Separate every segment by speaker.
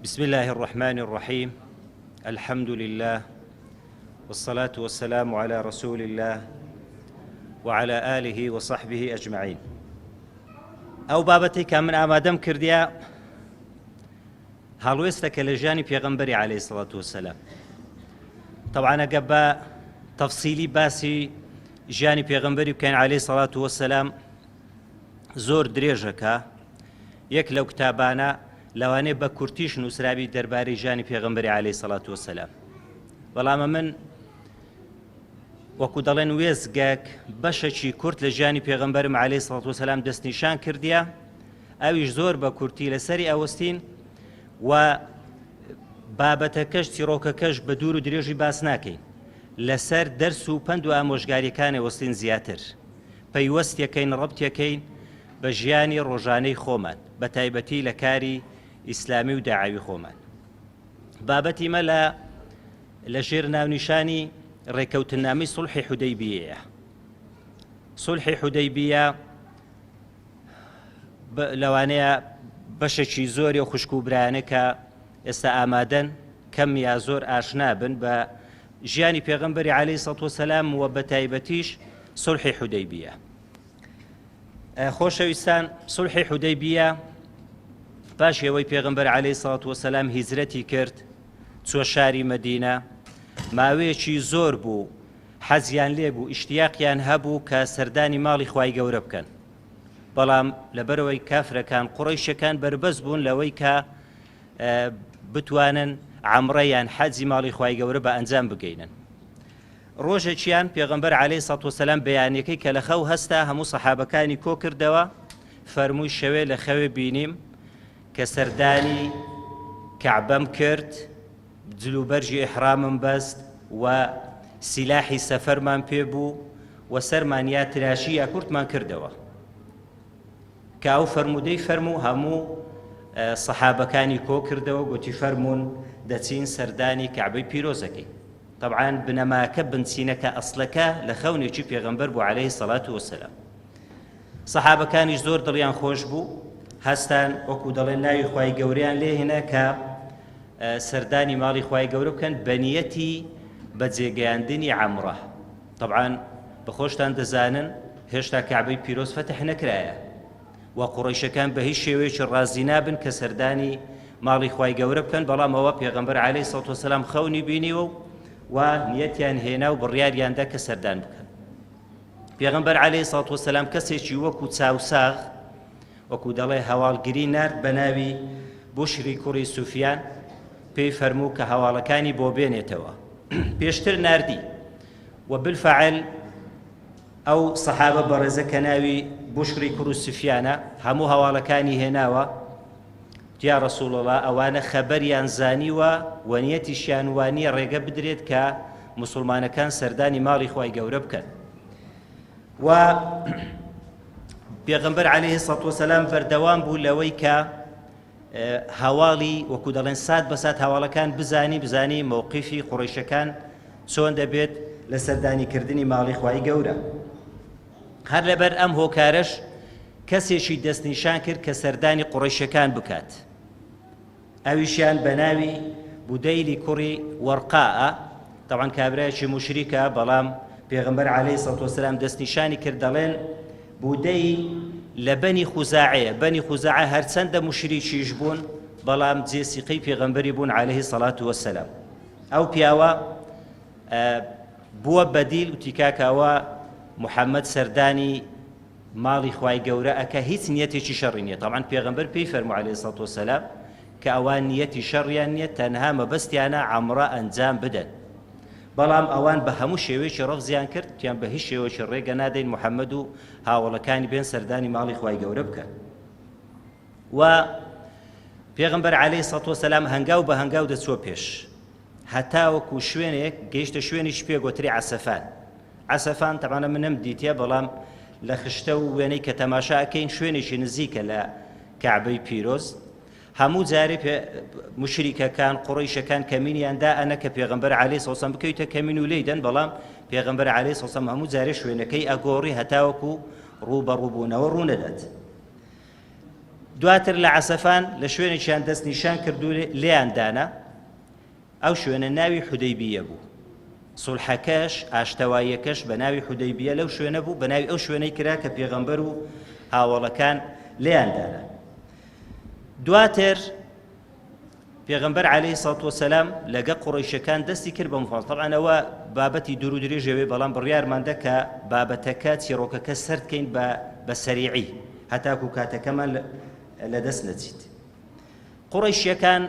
Speaker 1: بسم الله الرحمن الرحيم الحمد لله والصلاة والسلام على رسول الله وعلى آله وصحبه أجمعين. ئەو بابەتی کە من ئامادەم کردیا هەڵوێستەکە لە ژیانی پێغەمبەری عەلەیهی سەڵاتو وەسەلام. طبعاً ئەگە بە تەفسیلی باسی ژیانی پێغەمبەری بکەین عەلەیهی سەڵاتو وەسەلام زۆر درێژەکە. یەک لەو کتابانە لەوانەیە بە کورتیش نووسراوی دەربارەی ژیانی پێغەمبەری عەلەیهی سەڵاتو وەسەلام. بەڵام من وەکو دەڵێن وێزگەک بەشێکی کورت لە ژیانی پێغەمبەرم عەلەیهی سەڵاتو وەسەلام دەستنیشان کردیا، ئەویش زۆر بە کورتی لەسەری ئەوەستین و بابەتەکەش چیرۆکەکەش بە دوور و درێژی باس ناکەین، لەسەر دەرس و پند و ئامۆژگاریەکانی وەستین زیاتر، پەیوەستیەکەین ڕەبتیەکەین بە ژیانی ڕۆژانەی خۆمان، بە تایبەتی لە کاری ئیسلامی و داعاوی خۆمان. بابەتی مە لە ژێر ناونیشانی ڕێکەوتنامەی سوڵحی حودەیبیەیە. سوڵحی حودەیبیە لەوانەیە بەشێکی زۆری و خوشک و برایانە کە ئێستا ئامادەن کەم یا زۆر ئاشنا بن بە ژیانی پێغەمبەری عەلەیهی سەڵاتو وەسەلام و بە تایبەتیش سوڵحی حودەیبیە. خۆشەویستان، سوڵحی حودەیبیە پاش ئەوەی پێغەمبەر عەلەیهی سەڵاتو وەسەلام هیجرەتی کرد چوە شاری مەدینە، ماوەیەکی زۆر بوو حەزیان لێ بوو، ئیشتیاقیان هەبوو کە سەردانی ماڵی خوای گەورە بکەن، بەڵام لەبەرەوەی کافرەکان قوڕەیشەکان بربەز بوون لەوەی کە بتوانن عەمرەیان حەجی ماڵی خوای گەورە بە ئەنجام بگەینن. ڕۆژێکیان پێغەمبەر عەلەیهی سەڵاتو وەسەلام بەیانیەکەی کە لە خەو هەستا هەموو سەحابەکانی کۆ کردەوە، فەرمووی شەوێ لە خەوێ بینیم کە سەردانی کەعبەم کرد، جلوبەرژی ئیحرامم بەست و سیلاحی سەفەرمان پێ بوو و سەرمانیا تراشی یا کورتمان کردەوە. کە ئەو فەرمودەی فەرموو هەموو سەحابەکانی کۆ کردەوە، گوتی فەرموون دەچین سەردانی کەعبەی پیرۆزەکەی. طبعاً بنەماکە بنچینەکە ئەسڵەکە لە خەونێکی پێغەمبەر بوو عەلەیهی سەڵاتو وەسەلام. سەحابەکانیش زۆر دڵیان خۆش بوو، هەستان وەکو دەڵێن ناوی خوای گەورەیان لێهێنا کە سەردانی ماڵی خوای گەورە بکەن بە نیەتی بەجێگەیاندنی عەمرە. طبعاً بەخۆشتان دەزانن هێشتا کەعبەی پیرۆز فەتح نەکرایە و قوڕەیشەکان بە هیچ شێوەیەکی ڕازی نابن کە سەردانی ماڵی خوای گەورە بکەن، بەڵام ئەوە پێغەمبەر عەلەیهی سەڵاتو وەسەلام خەونی بینیوە و نیەتیان هێنا و بڕیاریاندا کە سەردان بکەن. پێغەمبەر عەلەیهی سەڵاتو وەسەلام کەسێکی وەکو چاوساغ، وەکو دەڵێ هەواڵگری نارد بە ناوی بوشری کوڕی سوفیان، پێی فەرموو کە هەواڵەکانی بۆ بێنێتەوە. پێشتر ناردی و بالفعل ئەو سەحابە بەڕێزە کە ناوی بوشری کوڕی سوفیانە هەموو هەواڵەکانی هێناوە، یا ڕەسوڵ ئەڵڵا ئەوانە خەبەریان زانیوە و نیەتیشیان وانیە ڕێگە بدرێت کە موسڵمانەکان سەردانی ماڵی خوای گەورە بکەن. و پێغەمبەر عەلەیهی سەڵاتو وەسەلام بەردەوام بوو لەوەی کە هەواڵی وەکو دەڵێن سات بە سات هەواڵەکان بزانی مەوقیفی قوڕەیشەکان چۆن دەبێت لە سەردانیکردنی ماڵی خوای گەورە. هەر لەبەر ئەم هۆکارەش کەسێکی دەستنیشان کرد کە سەردانی قوڕەیشەکان بکات، ئەویشیان بە ناوی بودەیلی کوڕی وەرقاءە. طبعاً کابرایەکی موشریکە، بەڵام پێغەمبەر عەلەیهی سەڵاتو وەسەلام دەستنیشانی کرد، دەڵێن بودەی لە بەنی خوزاعەیە. بەنی خوزاعە هەرچەندە موشریکیش بوون، بەڵام جێسیقەی پێغەمبەری بوون عەلەیهی سەڵاتو وەسەلام. ئەو پیاوە بووە بەدیل وتی کاکەوە محەممەد سەردانی ماڵی خوای گەورە ئەکە، هیچ نیەتێکی شەڕی نییە. طبعاً پێغەمبەر پێی فەرموو عەلەیهی سەڵاتو وەسەلام کە ئەوان نیەتی شەڕیان نییە، تەنها مەبەستیانە عەمرە ئەنجام بدەن، بەڵام ئەوان بە هەموو شێوەیەکی ڕەفزیان کرد، تیان بە هیچ شێوەیەکی ڕێگە نادەین محەممەد و هاوڵەکانی بێن سەردانی ماڵی خوای گەورە بکەن. و پێغەمبەر عەلەیهی سەڵاتو وەسەلام هەنگاو بە هەنگاو دەچووە پێش، هەتا وەکو شوێنێک گەیشتە شوێنیش پێگوتری عەسەفان. عەسەفان تەمانە منم دیتە، بەڵام لە خشتە و وێنەی کە تەماشا ئەکەین شوێنێکی نزیکە لە کەعبەی پیرۆز. هەموو جارێ مشریکەکان قوڕەیشەکان کەمینیاندا ئەنە کە پێغەمبەر عەلەیهی سەڵاتو وەسەلام بکەویتە کەمین و لێیدەن، بەڵام پێغەمبەر عەلەیهی سەڵاتو وەسەلام هەموو جارێ شوێنەکەی ئەگۆڕی هەتا وەکو ڕوو بە ڕووبوونەوە ڕوو نەدات. دواتر لە عەسەفان لە شوێنێکیان دەست نیشان کردو لێیان دانا ئەو شوێنە ناوی حودەیبیە بوو سولحەکەش ئاشتەواییەکەش بە ناوی حودەیبیە لەو شوێنە بوو بە ناوی ئەو شوێنەی کرا کە پێغەمبەر و هاوڵەکان لێیان دانا دواتر پێغەمبەر عەلەیهی سەڵات وەسەلام لەگە قوڕەیشەکان دەستی کرد بە مفاوەزە طبعاً ئەوە بابەتی دوور و درێژەوێ بەڵام بڕیارماندا کە بابەتەکە چیرۆکەکە سەرد بکەین بە سەریعی هەتاکو کاتەکەمان لەدەست نەچیت قوڕەیشیەکان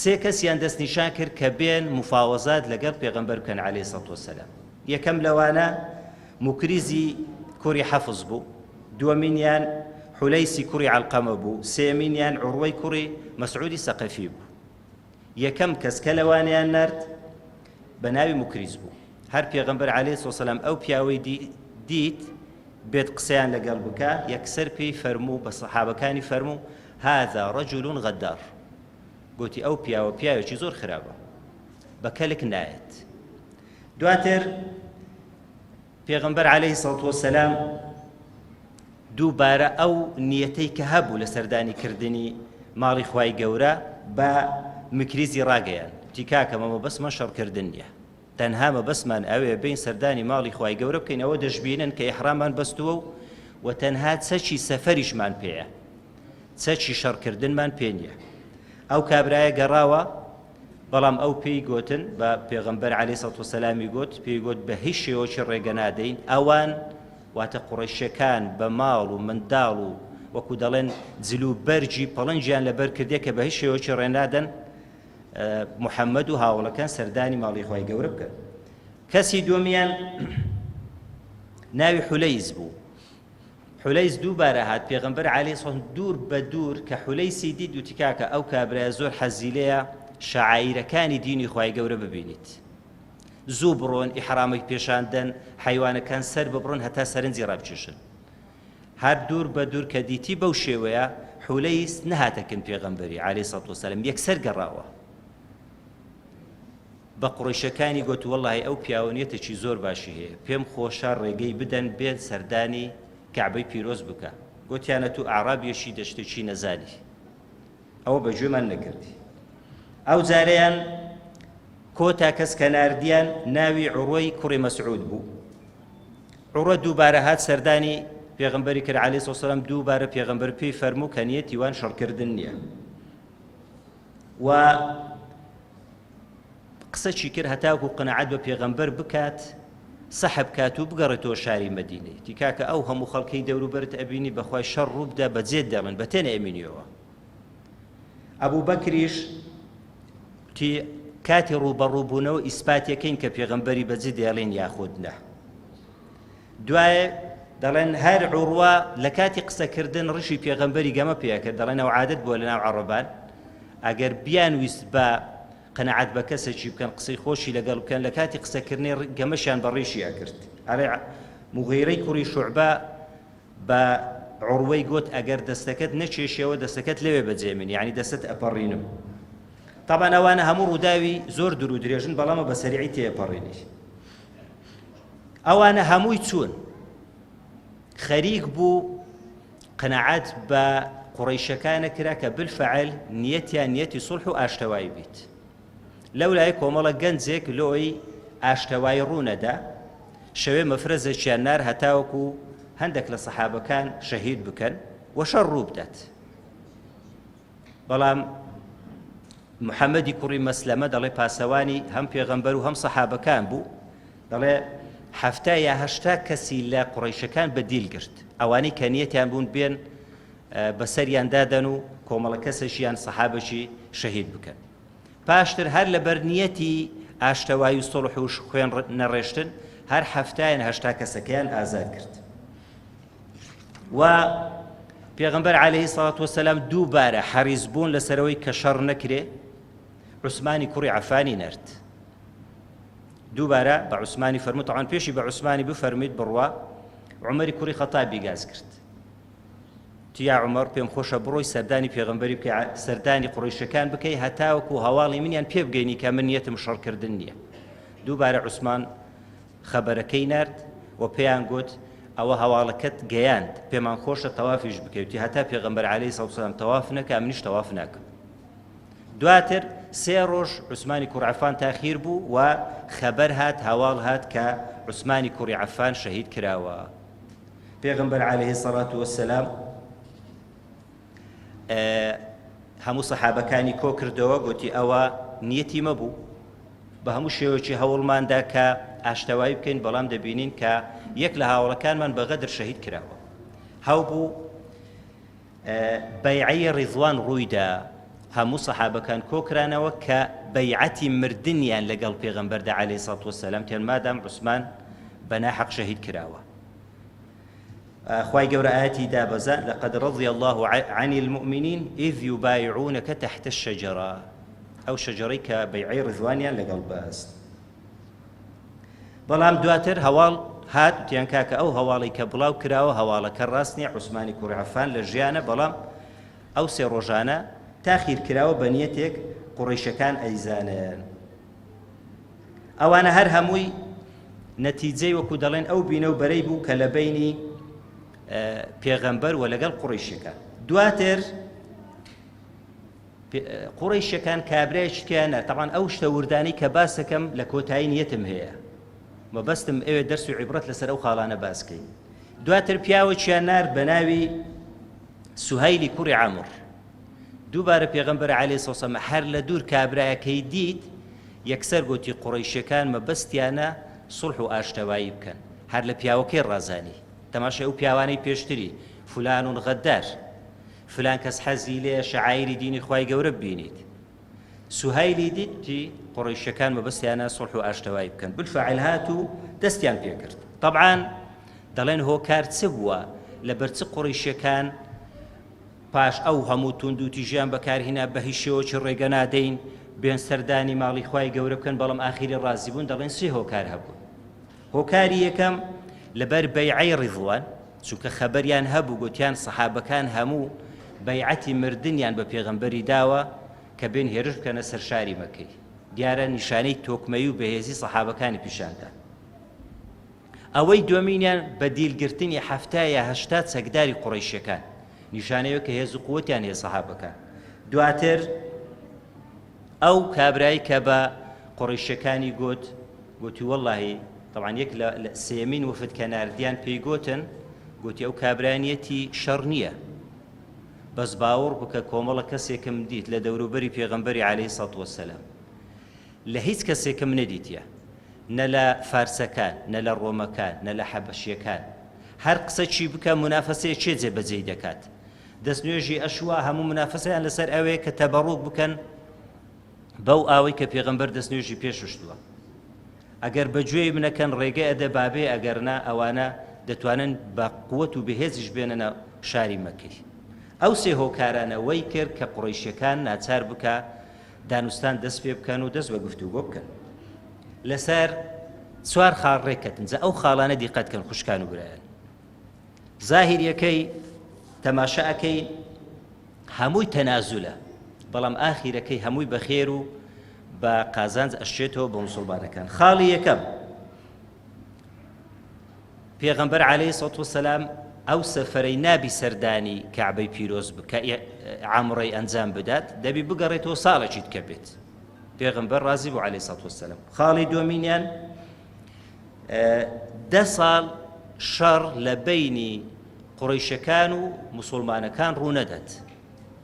Speaker 1: سێ کەسیان دەست نیشان کرد کە بێن مفاوەزات لەگەڵ پێغەمبەر بکەن عەلەیهی سەڵات وەسەلام یەکەم لەوانە موکریزی کوڕی حەفز بوو دووەمینیان حولەیسی کوڕی عەلقەمە بوو سێمینیان عوڕوەی کوڕی مەسعودی سەقەفی بوو یەکەم کەس کە لەوانیان نرد بە ناوی موکریز بوو هەر پێغەمبەر عەلەیهی سەڵات وەسەلام ئەو پیاوەی دیت بێت قسەیان لەگەڵ بکە یەکسەر پێی فەرموو بە سەحابەکانی فەرموو هذا رجل غدار گوتی ئەو پیاوێکی زۆر خراپە بە کەلک نایەت دواتر پێغەمبەر عەلەیهی سەڵات وەسەلام دووبارە ئەو نیەتەی کە هەبوو لە سەردانیکردنی ماڵی خوای گەورە بە مکریزی ڕاگەیان تیکاکە مەمە بەسمە شەڕکردن نییە تەنها مەبەسمان ئەوێ بین سەردانی ماڵی خوای گەورە بکەین ئەوە دەشبینن کە ئیحرامان بەستووە و تەنها چەکی سەفەریشمان پێیە چەکی شەڕکردنمان پێ نییە ئەو کابرایە گەڕاوە بەڵام ئەو پێی گوتن بە پێغەمبەر عەلەیهی سەڵات وەسەلامی پێی گوت بە هیچ شێوەیەکی ڕێگە نادەین ئەوان واتە قوڕەیشەکان بە ماڵ و منداڵ و وەکو دەڵێن جل و بەرجی پەڵەنجیان لەبەر کردێ کە بە هیچ شێوەیەکی ڕێنادەن محەممەد و هاوڵەکان سەردانی ماڵی خوای گەورە بکەن کەسی دووەمیان ناوی حولەیز بوو حولەیز دووبارە هات پێغەمبەر عەلەیهی سەڵات دوور بە دوور کە حولەیسی دیت وتی کاکە ئەو کابرایە زۆر حەزی لێیە شەعائیرەکانی دینی خوای گەورە ببینیت زوو بڕۆن ئیحرامێک پێشاندن حەیوانەکان سەر ببڕن هەتا سەرنجی ڕابچێشن هەر دوور بە دوور کە دیتی بەو شێوەیە حولەیز نەهاتەکن پێغەمبەری عەلەیهی سەڵات وەسەلام یەکسەر گەڕاوە بە قوڕەیشەکانی گوت وەڵڵاهی ئەو پیاوەنیەتێکی زۆر باشی هەیە پێم خۆشە ڕێگەی بدەن بێت سەردانی کعبەی پیرۆز بکە گوتیانە تو ئاعرابیەشی دەشتێکی نەزانی ئەوە بەگوێمان نەکردی ئەو جارەیان کۆتا کەس کە ناردیان ناوی عوڕوەی کوڕی مەسعود بوو عوڕە دووبارە هات سەردانی پێغەمبەری کرد عەلەیهی سەڵات وەسەلام دووبارە پێغەمبەر پێی فەرموو کە نیەتی وان شەڕکردن نییە و قسەی کرد هەتاکو قەنەعەت بە پێغەمبەر بکات سەحب کات و بگەڕێتەوە شاری مەدینەی تیکاکە ئەو هەموو خەڵکەی دەوروبەرت ئەبینی بەخوای شەڕ ڕوو بدە بەجێت دەڵێن بە تێنە ئەمینیەوە ئەبوو بەکریش کاتی ڕووبەڕووبوونەوە ئیسپاتیەکەین کە پێغەمبەری بەجێ دێڵێن یاخود نە دوایە دەڵێن هەر عوڕوا لە کاتی قسەکردن ڕشی پێغەمبەری گەمە پێکرد دەڵێن ئەو عادەت بووە لەناو عەرەبان ئەگەر بیانویست بە قەنەعەت بە کەسێکی بکەن قسەی خۆشی لەگەڵ بکەن لە کاتی قسەکردنی گەمەشیان بە ڕێشیان کرد ئەڵێ موغیرەی کوڕی شوعبە بە عوڕوەی گوت ئەگەر دەستەکەت نەچێشیەوە دەستەکەت لەوێ بەجێمن یعنی دەستت ئەپەڕینم طبعا ئەوانە هەموو ڕووداوی زۆر دوور و درێژن بەڵامە بە سەریعی تێپەڕێنی ئەوانە هەمووی چوون خەریک بوو قەنەعەت بە قوڕەیشەکانە کرا کە بالفعل نیەتیان نیەتی سوڵح و ئاشتەوایی بیت لەو لای کۆمەڵە گەنجێک لۆی ئاشتەوایی ڕوونەدا شەوێ مەفرەزێکیان نار هەتاوەکو هەندێک لە سەحابەکان شەهید بکەن و شەڕ ڕوو بدات بەڵام محەممەدی کوڕی مەسلەمە دەڵێ پاسەوانی هەم پێغەمبەر و هەم سەحابەکان بوو دەڵێ هەفتا یا هەشتا کەسی لە قوڕەیشەکان بەدیل گرت ئەوانەی کە نیەتیان بوون بێن بەسەریان دادەن و کۆمەڵە کەسێکیان سەحابەشی شەهید بکەن پاشتر هەر لە بەرنیەتی ئاشتەوایی و سڵح و خوێن نەڕێشتن هەر هەفتایان هەشتا کەسەکەیان ئازاد کرد و پێغەمبەر عەلەیهی سەڵات وەسەلام دووبارە حەریص بوون لەسەرەوەی کە شەڕ نەکرێ عوسمانی کوڕی عەفانی نەرد دووبارە بە عوسمانی فەرموو تەعان پێشی بە عوسمانی بفەرمیت بڕوا عومەری کوڕی خەتابی گاز کرد تیا عومەر پێم خۆشە بڕۆی سەردانی پێغەمبەری بکەی سەردانی قوڕەیشەکان بکەی هەتاوەکو هەواڵی منیان پێ بگەینی کە من نیەتم شەڕکردن نییە دووبارە عوسمان خەبەرەکەی نرد و پێیان گوت ئەوە هەواڵەکەت گەیاند پێمان خۆشە تەوافیش بکەوتی هەتا پێغەمبەر عەلەیهی سەڵاتو وسەلام تەواف نەکا منیش تەواف ناکەم. دواتر 3 ڕۆژ عوسمانی کوڕی عەفان تاخیر بوو و خەبەر هات هەواڵ هات کە عوسمانی کوڕی عەفان شەهید کراوە. پێغەمبەر عەلەیهی سەڵاتو وەسەلام هەموو سەحابەکانی کۆ کردەوە گوتی ئەوە نیەتی مەبوو بە هەموو شێوەیەکی هەوڵماندا کە ئاشتەوایی بکەین بەڵام دەبینین کە یەک لە هاوڵەکانمان بەغەدر شەهید کراوە. هەوبوو بەیعەی ڕیضوان ڕوویدا هەموو سەحابەکان کۆکرانەوە کە بەیعەتی مردنیان لەگەڵ پێغەمبەردا عەلەیهی سەڵاتو وەسەلام تێن مادام عوسمان بەناحەق شەهید کراوە. خوای گەورە ئاەتی دابەزا لەقەد رضي الله عن المؤمنين إذ يبايعونك تحت الشجرة ئەو شەجەرەی کە بەیعەی ڕیضوانیان لەگەڵ بەست. بەڵام دواتر هەواڵ هات وتیان کاکە ئەو هەواڵی کە بڵاو کراوە هەواڵەکە ڕاست نییە عوسمانی کوڕی عەفان لە ژیانە بەڵام ئەو 3 ڕۆژانە تاخیر کراوە بە نیەتێک قوڕیشەکان ئەیزانن. ئەوانە هەر هەمووی نەتیجەی وەکو دەڵێن ئەو بینە و بەرەی بوو کە لە بینی پێغەمبەر و لەگەڵ قوڕیشەکان. دواتر قوڕیشەکان کابرایشتیانە تەبعاً ئەو شتە وردانی کە باسەکەم لە کۆتایی نیەتم هەیە مەبەستم ئەوێ دەرس و عیبرەت لەسەر ئەو خاڵانە باسکەین. دواتر پیاوەکیان نارد بە ناوی سوهەیلی کوڕی عەمڕ. دووبارە پێغەمبەر عەلەیهی سەڵاتو وسەلام هەر لە دوور کابرایەکەی دیت یەکسەر گوتی قوڕیشەکان مەبەستیانە سوڵح و ئاشتەوایی بکەن هەر لە پیاوەکەی ڕازانی تەماشای ئەو پیاوانەی پێشتری فلان و غەدار فلان کەس حەزی لێ شەعایری دینی خوای گەورە ببینیت. سوهەیلی دیتی قوڕیشەکان مەبەستیانە سوڵح و ئاشتەوایی بکەن بالفعل هات و دەستیان پێ کرد. طەبعاً دەڵێن هۆکار چ بووە لەبەر چ قوڕیشەکان پاش ئەو هەموو توند و تیژیان بەکارهێنا بە هیچ شێوەیەکی ڕێگە نادەین بێن سەردانی ماڵی خوای گەورە بکەن بەڵام ئاخیری ڕازی بوون. دەڵێن 3 هۆکار هەبوو. هۆکاری یەکەم لەبەر بەیعەی ڕیضوان چونکە خەبەریان هەبوو گوتیان سەحابەکان هەموو بەیعەتی مردنیان بە پێغەمبەری داوە کە بێن هێرش بکەنە سەر شاری مەکەی. دیارە نیشانەی تۆکمەی و بەهێزی سەحابەکانی پیشاندا. ئەوەی دووەمینیان بە دیلگرتنی 70 یا 80 چەکداری قوڕیشەکان نیشانەیە کە هێز و قووەتیان هەیە سەحابەکان. دواتر ئەو کابرایی کە بە قوڕیشەکانی گوتی وەڵڵاهی طبعاً یەک لە سێمین وفد کە ناردیان پێی گوتن گوتی ئەو کابرانیەتی شەڕ نییە بەس باوەڕ بکە کۆمەڵە کەسێکم دیت لە دەوروبەری پێغەمبەری عەلەیهی سەڵاتو وەسەلام لە هیچ کەسێکم نەدیتیە نە لە فارسەکان نە لە ڕۆمەکان نە لە حەبەشیەکان هەر قسە چی بکە منافەسەیە چێ جێبەجێی دەکات. دەستنوێژی ئەشوا هەموو منافەسەیان لەسەر ئەوەیە کە تەبەڕوک بکەن بەو ئاوەی کە پێغەمبەر دەستنوێژی پێششتووە. ئەگەر بەگوێی منەکەن ڕێگەی ئەدە بابێ ئەگەرنا ئەوانە دەتوانن بە قووەت و بەهێزیش بێنە شاری مەکەی. ئەو 3 هۆکارانە وەی کرد کە قوڕیشەکان ناچار بکە دانوستان دەست پێ بکەن و دەست بە گفتوگۆ بکەن. لەسەر 4 خاڵ ڕێکەتن جا ئەو خاڵانە دیقەتکەن خوشکان و برایان. زاهیریەکەی تەماشاەکەی هەمووی تەنازولە بەڵام ئاخیرەکەی هەمووی بەخێر و بە قازانج ئەشێتەوە بە موسڵمانەکان. خاڵی یەکەم پێغەمبەر عەلەیهی سەڵاتو وەسەلام ئەو سەفەرەی نابی سەردانی کەعبەی پیرۆز بکە عەمڕەی ئەنجام بدات دەبی بگەڕێتەوە ساڵێکی تکە بێت. پێغەمبەر ڕازی بوو عەلەیهی سەڵاتو وەسەلام. خاڵی دووەمینیان 10 ساڵ شەڕ لە بەینی قوڕیشەکان و موسڵمانەکان ڕوو نەدات.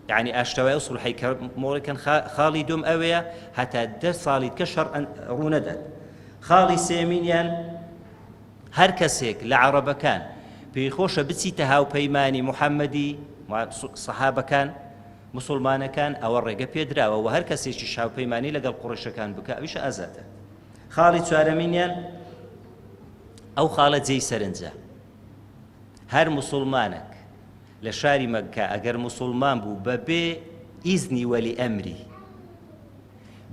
Speaker 1: یعنی ئاشتەوای ئەو سوڵحەی کە مۆڵێکن. خاڵی دوم ئەوەیە هەتا 10 ساڵی کە شەڕ ڕوو نەدات. خاڵی سێمینیان هەر کەسێک لە عەرەبەکان پێی خۆشە بچیتە هاوپەیمانی موحەممەدی سەحابەکان موسڵمانەکان ئەوە ڕێگە پێدراوە و هەر کەسێکی هاوپەیمانی لەگەڵ قوڕیشەکان بکە ئەویش ئازادە. خاڵی چوارەمینیان ئەو خاڵە جێی سەرنجە هەر موسڵمانێک لە شاری مەککە ئەگەر موسڵمان بوو بەبێ ئیزنی وەلی ئەمری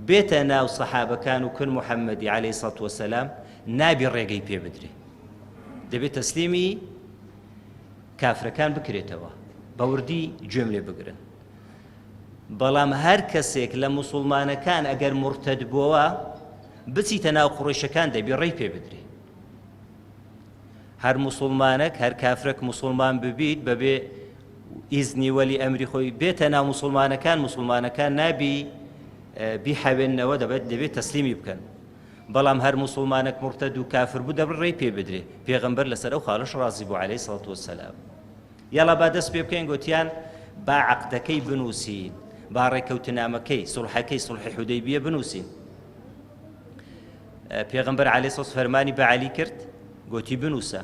Speaker 1: بێتە ناو سەحابەکان و کن موحەممەدی عەلەیهی سەڵاتو وەسەلام نابی ڕێگەی پێ بدرێ دەبێت تەسلیمی کافرەکان بکرێتەوە بەوردی گوێم لێ بگرن. بەڵام هەر کەسێک لە موسڵمانەکان ئەگەر مرتەد بووەوە بچیتە ناو قوڕیشەکان دەبی ڕێی پێ بدرێ. هەر موسڵمانێک هەر کافرێک موسڵمان ببیت بەبێ ئیزنی وەلی ئەمری خۆی بێتە ناو موسڵمانەکان نابی بیحەوێنەوە دەبێت تەسلیمی بکەن بەڵام هەر موسڵمانێک مرتەد و کافر بوو دەبڕێی پێ بدرێ پێغەمبەر لەسەر ئەو خاڵەش ڕازی بوو عەلەیهی سەڵات وەسەلام یاڵا با دەست پێ بکەین گوتیان با عەقدەکەی بنووسین با ڕێکەوتنامەکەی سوڵحی حودەیبیە بنووسین پێغەمبەر عەلەیهی سەڵات فەرمانی بە عەلی کرد گوتی بنووسە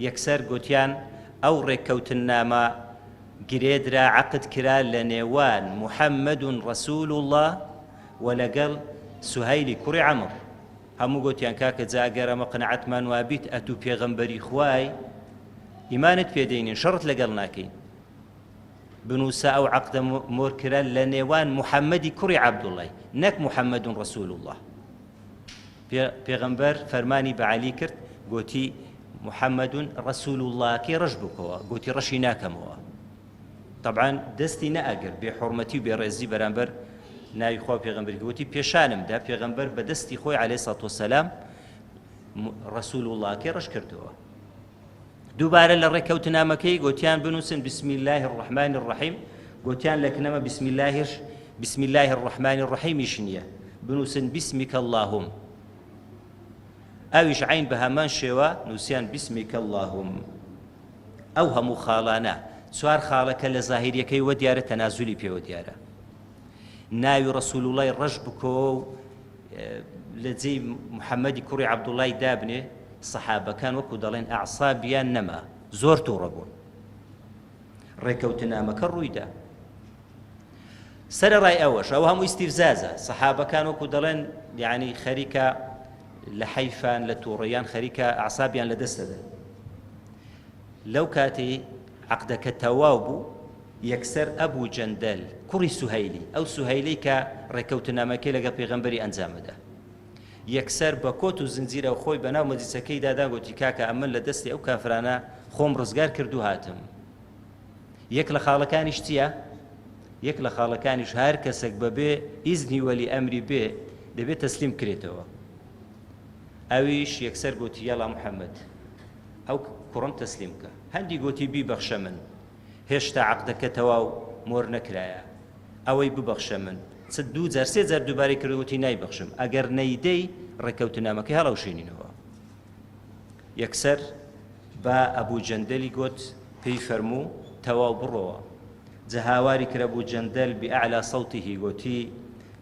Speaker 1: یەکسەر گوتیان ئەو ڕێکەوتنامە گرێدرا عەقد کرا لە نێوان محەممەد ڕەسوول الله و لەگەڵ سوهەیلی کوڕی عەمڕ هەموو گوتیان کاکە جاگەر ئەمە قەنەعەتمان وابیت ئەتوو پێغەمبەری خوای ئیمانت پێدەینین شەڕت لەگەڵ ناکەین بنووسە ئەو عەقدە مۆر کرا لە نێوان محەممەدی کوڕی عەبدوڵڵای نەک محەممەد ڕەسوول الله پێغەمبەر فەرمانی بە عەلی کرد گوتی محەممەد ڕەسوول الله کێ ڕەش بکەوە گوتی ڕەشی ناکەمەوە طبعا دەستی نەئەگر بێحوڕمەتی و بێڕێزی بەرامبەر ناوی خوا پێغەمبەری گوتی پێشانمدا پێغەمبەر بە دەستی خۆی عەلەیهی سەڵات وەسەلام ڕەسوول الله کێ ڕەش کردەوە دووبارە لە ڕێکەوتنامەکەی گوتیان بنووسن بسم الله الرحمن الرحیم گوتیان لەکنەمە بسم الله الرحمن الرحیمیش نییە بنووسن بسمك اللهم ئەویش عین بە هەمان شێوە نووسیان بسمك اللهم ئەو هەموو خاڵانە چوار خاڵەکە لە زاهیریەکەی وە دیارە تەنازولی پێوە دیارە ناوی ڕەسوول اللای ڕەش بکۆ و لە جێی محەممەدی کوڕی عەبدوڵڵای دابنێ سەحابەکان وەکو دەڵێن ئەعسابیان نەما زۆر تووڕە بوون ڕێکەوتنامەکە ڕوویدا سەرەڕای ئەوەش ئەوە هەموو ئیستیفزازە سەحابەکان وەکو دەڵێن یعنی خەریکە لە حەیفان لە تووڕەیان خەریکە ئەعسابیان لەدەست دەدەن لەو کاتێ عەقدەکە تەواو بوو یەکسەر ئەبوو جەندەل کوڕی سوهەیلی ئەو سوهەیلەی کە ڕێکەوتنامەکەی لەگەڵ پێغەمبەری ئەنجامەدا یەکسەر بە کۆت و زنجیرە و خۆی بەناو مەجلیسەکەی دادا گوتی کاکە ئەمن لە دەستی ئەو کافرانە خۆم ڕزگار کردو هاتم یەک لە خاڵەکانیش چییە؟ یەک لە خاڵەکانیش هەر کەسێک بەبێ ئیزنی وەلی ئەمری بێ دەبێت تەسلیم کرێتەوە ئەویش یەکسەر گوتی یاڵا محەممەد ئەو کوڕم تەسلیم کە هەندی گوتی بیبەخشە من هێشتا عەقدەکە تەواو مۆر نەکرایە ئەوەی ببەخشە من چ دوو جار سێ جار دووبارەی کردوتی نایبەخشم ئەگەر نەیدەی ڕێکەوتنامەکەی هەڵەوشێنینەوە یەکسەر بە ئەبوو جەندەلی گوت پێی فەرموو تەواو بڕۆوە جەهاواری کرد ئەبوو جەندەل بئەعلا صەوتیه گوتی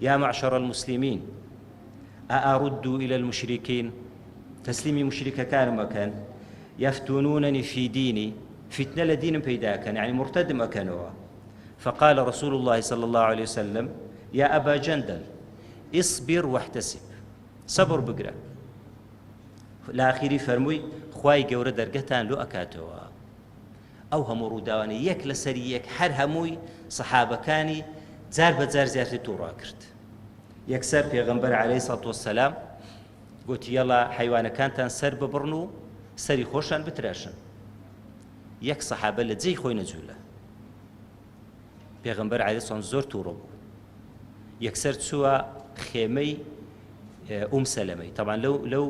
Speaker 1: یا معشەڕ المسلمین ئەئەڕدوا إلى المشركين تەسلیمی مشریکەکانم مەکەن يفتونونني في ديني فتنة لدينم بيداكن يعني مرتدم أكنوا فقال رسول الله صلى الله عليه وسلم يا أبا جندل اصبر واحتسب صبر بقرأ الآخري فرموي خواي جورة درجتان لو أكاتوا أو هم روداني يك لسريك حر هموي صحابة كاني زار بزار زيارتي تورا كرت يكسر پیغمبر عليه الصلاة والسلام قلت يلا حيوان كانتان سر ببرنو سري خوشان بتراشن یەک سەحابە لە جێی خۆی نەجوولە پێغەمبەر عەلەیهی سەڵام زۆر تووڕە بوو یەکسەر چووە خێمەی سەلەمەی طبعا لەو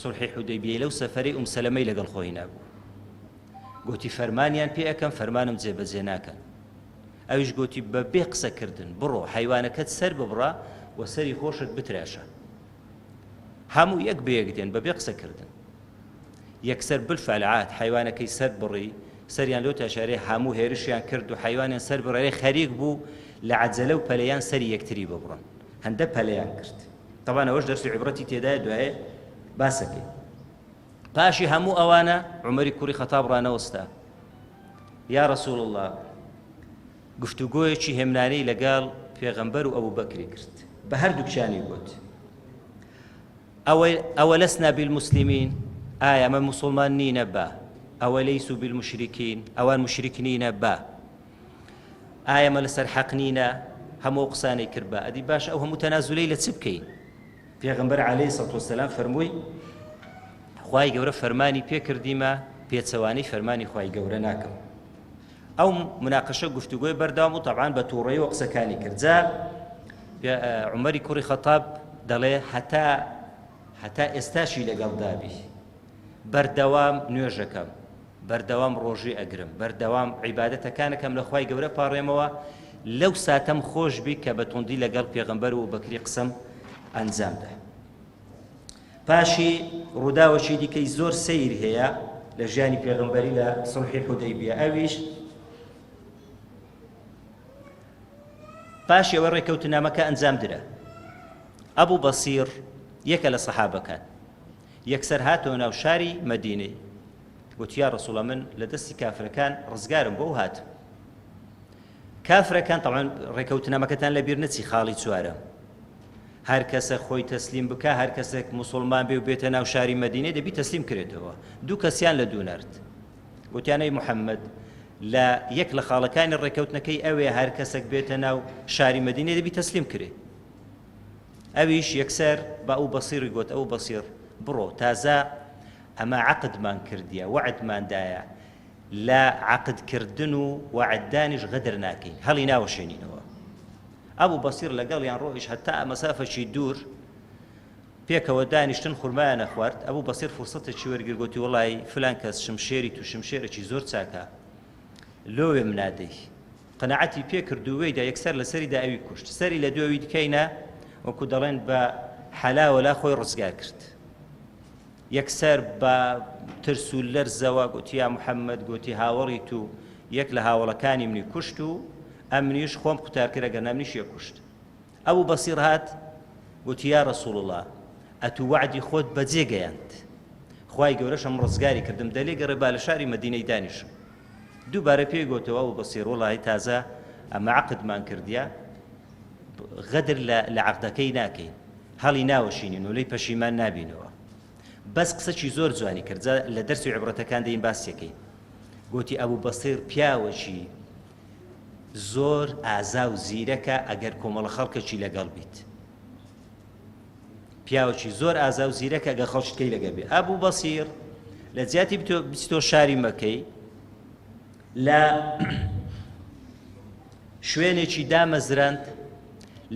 Speaker 1: سوڵحی حودەیبیە لەو سەفەرەی سەلەمەی لەگەڵ خۆی نابوو گوتی فەرمانیان پێ ئەەکەم فەرمانم جێبەجێ ناکەن ئەویش گوتی بە بێ قسەکردن بڕۆ حەیوانەکەت سەر ببڕە و سەری خۆشت بتراشە هەموو یەک بەیەک دێن بە بێ قسەکردن یەکسەر بالفعلعات حیوانەکەی سەر بڕی سەریان لەو تاشارەی هەموو هێرشیان کرد و حیوانیان سەر بڕێ خەریک بوو لە عەجەلە و پەلەیان سەری یەکتری ببڕن هەندە پەلەیان کرد طبعا ئەوەش دەرسی عیبرەتی تێدایە دوایێ باسەکەی پاشی هەموو ئەوانە عومەری کوڕی خەتاب ڕانەوەستا یا ڕەسوول الله گفتوگۆیەکی هێمنانەی لەگەڵ پێغەمبەر و ئەبوبەکری کرد بە هەردووکیانی گوت ئەوە لەسنا بالمسلمین ئایا ئەمە موسڵمان نینە بە ئەوە لەیسوا بالمشرکین ئەوان مشریک نینە بە ئایا ئەمە لەسەر حەق نینە هەموو قسانەی کرد بە ئەدی باش ئەو هەموو تەنازولەی لە چ بکەین پێغەمبەر عەلەیهی سەڵات وەسەلام فەرمووی خوای گەورە فەرمانی پێکردیمە پێچەوانەی فەرمانی خوای گەورە ناکەم ئەو مناقەشە گفتوگۆی بەردەوام و طبعا بە تووڕەیەوە قسەکانی کرد جا عومەری کوڕی خەتاب دەڵێ هەتا ئێستاشی لەگەڵ دابی بەردەوام نوێژەکەم، بەردەوام ڕۆژی ئەگرم، بەردەوام عیبادەتەکانەکەم لە خوای گەورە پاڕێمەوە، لەو ساتەم خۆش بی کە بە توندی لەگەڵ پێغەمبەر و بەکری قسەم ئەنجامدا. پاشی ڕووداوەشی دیکەی زۆر سەیر هەیە لە ژیانی پێغەمبەری لە سڵحی حودەیبیە. ئەویش پاش ئەوە ڕێکەوتنامەکە ئەنجام درا. ئەبوو بەسیر یەکە لە سەحابەکان یەکسەر هاتەوە ناو شاری مەدینەی، گوتی یا ڕەسوڵە من لە دەستی کافرەکان ڕزگارم بۆ هاتم. کافرەکان تەڵەن ڕێکەوتنامەکەتان لەبیر نەچی خاڵی چوارە، هەر کەسە خۆی تەسلیم بکە، هەر کەسێک موسڵمان بێ و بێتە ناو شاری مەدینەی دەبی تەسلیم کرێتەوە. دوو کەسیان لە دوو نەرد، گوتیانەی محەممەد لە یەک لە خاڵەکانی ڕێکەوتنەکەی ئەوێ هەر کەسێک بێتە ناو شاری مەدینەی دەبی تەسلیم کرێ. ئەویش یەکسەر بە ئەو بەسیری گوت ئەو بەسیر بڕۆ، تازە ئەمە عەقدمان کردیە، وەعدماندایە، لە عەقدکردن و وەعددانیش غەدر ناکەین، هەڵی ناوەشێنینەوە. ئەبوو بەسیر لەگەڵیان ڕۆیش هەتا مەسافەشی دوور پێکەوە دانیشتن خورمایان نەخوارد. ئەبوو بەسیر فرسەتێکی وەرگر گوتی وەڵی فلان کەس شمشێری تو شمشێرێکی زۆر چاکە لۆوێ منادەی، قەنەعەتی پێ کردووەیدا یەکسەر لەسەریدا ئەوی کوشت، سەری لە دوێوی دکەینە وەکو دەڵێن بە حەلاوەلا خۆی ڕزگار کرد. یەکسەر بە ترس و لەرزەوە گوتی یا محەممەد، گوتی هاوڵی تو یەک لە هاوڵەکانی منی کوشت و ئەمنیش خۆم قوتارکرد ئەگەر نامنیشیە کوشت. ئەبوو بەسیر هات گوتی یا ڕەسوڵ الله ئەتو وعدی خۆت بەجێگەیاند، خوای گەورەشم ڕزگاری کردم، دەلێ گەڕێ با لە شاری مەدینەی دانیشم. دووبارە پێی گوتەوە ئەبوو بەسیر وەڵی تازە ئەمە عەقدمان کردیە، غەدر لە عەقدەکەی ناکەین، هەڵی ناوەشینین و لەی پەشیمان نابینەوە. بەس قسەی زۆر جوانی کرد، لە دەرسی عیبرەتەکان دەین باسیەکەی. گوتی ئەبوو بەسیر پیاوەکی زۆر ئازا و زیرەکە ئەگەر کۆمەڵە خەڵکێکی لەگەڵ بیت، پیاوەکی زۆر ئازا و زیرەکە ئەگەر خەڵکێکی لەگەڵ بیت. ئەبوو بەسیر لە جیاتی بچیتۆ شاری مەکەی، لە شوێنێکی دامەزراند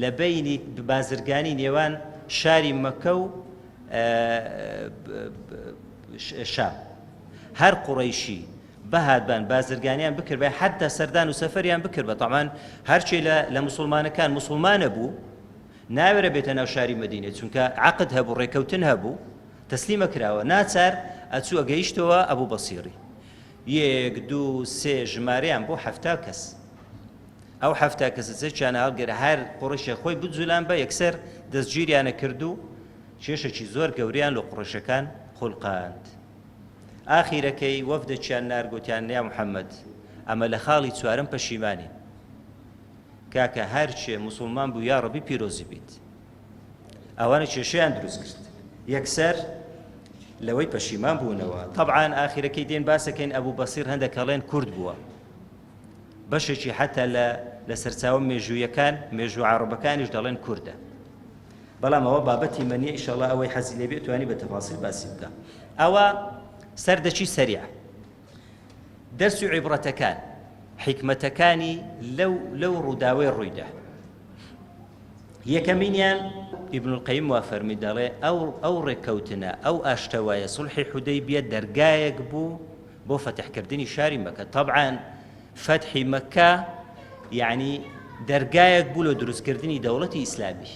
Speaker 1: لە بەینی بازرگانی نێوان شاری مەکە و شام. هەر قوڕەیشی بەهاتبان بازرگانیان بکرد بە حتا سەردان و سەفەریان بکرد بە تەمان هەرچی لە موسڵمانەکان موسڵمانە بوو ناوێرە بێتە ناو شاری مەدینە، چونکە عەقد هەبوو، ڕێکەوتن هەبوو، تەسلیمە کراوە، ناچار ئەچوو ئەگەیشتەوە ئەبوو بەسیری. یەک دوو سێ ژمارەیان بۆ 70 کەس. ئەو 70 کەسەچیانە هەڵگەرە هەر قوڕیشە خۆی بجوولان بە یەکسەر دەستگیریانە کرد و کێشێکی زۆر گەوریان لە قوڕیشەکان خوڵقاند. ئاخیرەکەی وەفدەچیان نارگوتیان یا محەممەد ئەمە لە خاڵی چوارم پەشیمانی، کاکە هەرچێ موسڵمان بوو یا ڕەبی پیرۆزی بیت. ئەوانە کێشەیان دروست کرد، یەکسەر لەوەی پەشیمان بوونەوە. طبعاً ئاخیرەکەی دێن باسەکەین ئەبوو بەسیر هەندێک کەڵێن کورد بووە، بەشێکی حتا لە سەرچاوە مێژوویەکان مێژوو عەرەبەکانیش دەڵێن کوردە، بەڵام ئەوە بابەتی مەنیە، ئیشەڵڵا ئەوەی حەزی لێ بێت توانی بە تەفاسیل باسی بکە. ئەوە سەردەچی سەریع دەرس و عیبرەتەکان حیکمەتەکانی لەو ڕووداوەی ڕوویدا. یەکەمینیان ئیبن القەیم وا فەرمی دەڵێ ئەو ڕێککەوتنە ئەو ئاشتەوایە سڵحی حودەیبیە دەرگایەک بوو بۆ فەتحکردنی شاری مەکە. طبعاً فەتحی مەکە یعنی دەرگایەک بوو لە دروستکردنی دەوڵەتی ئیسلامی،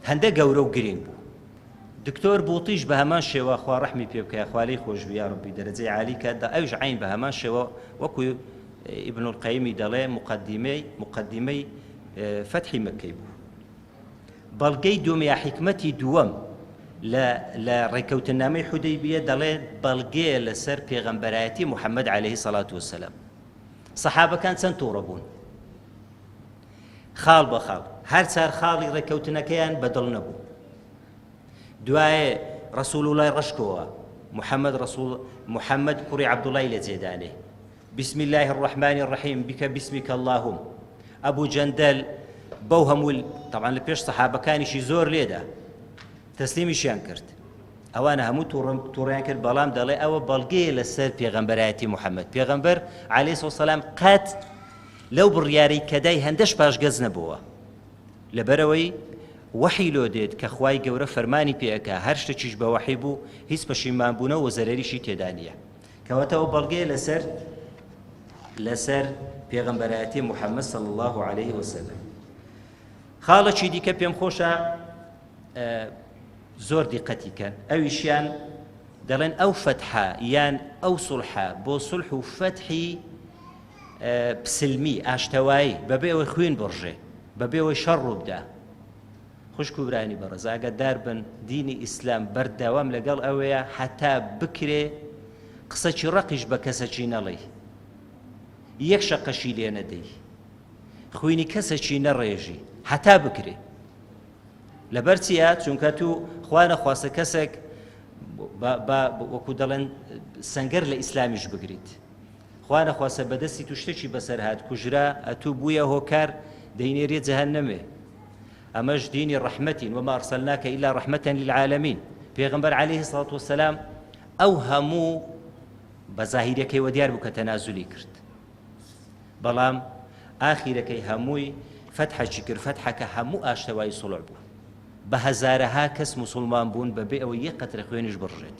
Speaker 1: هەندە گەورە و گرنگ بوو. دکتۆر بوتیش بە هەمان شێوە خوا ڕەحمی پێ بکە، خوالەی خۆشبی یا ڕەبی دەرەجەی عالی کاتدا ئەوش عین بە هەمان شێوە وەکو ئیبن القەیمی دەڵێ مقدمەی فەتحی مەکەی بوو. بەڵگەی دووەم یا حیکمەتی دووەم لە ڕێکەوتنامەی حودەیبیە دەڵێ بەڵگەیە لەسەر پێغەمبەرایەتی محەممەد عەلەیهی سەڵات وەسەلام. سەحابەکان چەند تووڕە بوون، خاڵ بە خاڵ، هەر چار خاڵی ڕێکەوتنەکەیان بەدڵ نەبوو. دوایێ ڕەسوڵ وڵای ڕەشکەوە محەممەد کوڕی عەبدوڵای لە جێدانێ، بسم الله الرحمن الرحیم بکە بسمیکە اللهم. ئەبوو جەندەل بەو هەموو طبعاً لە پێش سەحابەکانیشی زۆر لێدا تەسلیمیشیان کرد، ئەوانە هەموو تووڕیان کرد، بەڵام دەڵێ ئەوە بەڵگەیە لەسەر پێغەمبەرایەتی محەممەد. پێغەمبەر عەلەیهی سەلام قەت لەو بڕیارەی کەدای هەندەش پاشگەز نەبووە، لەبەرەوەی وحی لۆ دێت کە خوای گەورە فەرمانی پێەکە هەر شتێکیش بە وحی بوو هیچ پەشیمانبوونەوە و زەرەریشی تێدا نییە کەواتەوە بەڵگەیە لەسەر پێغەمبەرایەتی محەممەد صلی الله عليه وسلم. خاڵەکی دیکە پێم خۆشە زۆر دیقەتی کەن ئەویشیان دەڵێن ئەو فەتحە یان ئەو سوڵحە بۆ سوڵح و فەتحی پسلمی ئاشتەوایی بەبێ ئەوەی خوێن بڕژێ بەبێ ئەوەی شەڕ ڕووبدا. خوشک و برانی بەڕێز ئاگادار بن دینی ئیسلام بەردەوام لەگەڵ ئەوەیە حتا بکرێ قسەی ڕقیش بە کەسەکی نەڵێ یەک شەقەشی لێ نەدەی خوێنی کەسێکی نەڕێژی حتا بکرێ لەبەر چیە چونکە تو خوا نەخواستە کەسێک وەکو دەڵێن سەنگەر لە ئیسلامیش بگریت خوا نەخواستە بەدەستی تو شتێکی بەسەر هات کوژرا ئەتوو بوویە هۆکار دەینێریە جەهەنەمێ ئەمەش دینی ڕەحمەتین وما ئەرسەلناکە ئیلا ڕەحمەتەن للعالەمین. پێغەمبەر عەلەیهی سەڵات وەسەلام ئەو هەموو بە زاهیرەکەیوە دیار بوو کە تەنازولی کرد بەڵام ئاخیرەکەی هەمووی فەتحەکی کرد فەتحەکە هەموو ئاشتەوایی سوڵح بوو بە هەزارەها کەس موسڵمان بوون بەبێ ئەوەی یەک قەترە خوێنیش بڕژێت.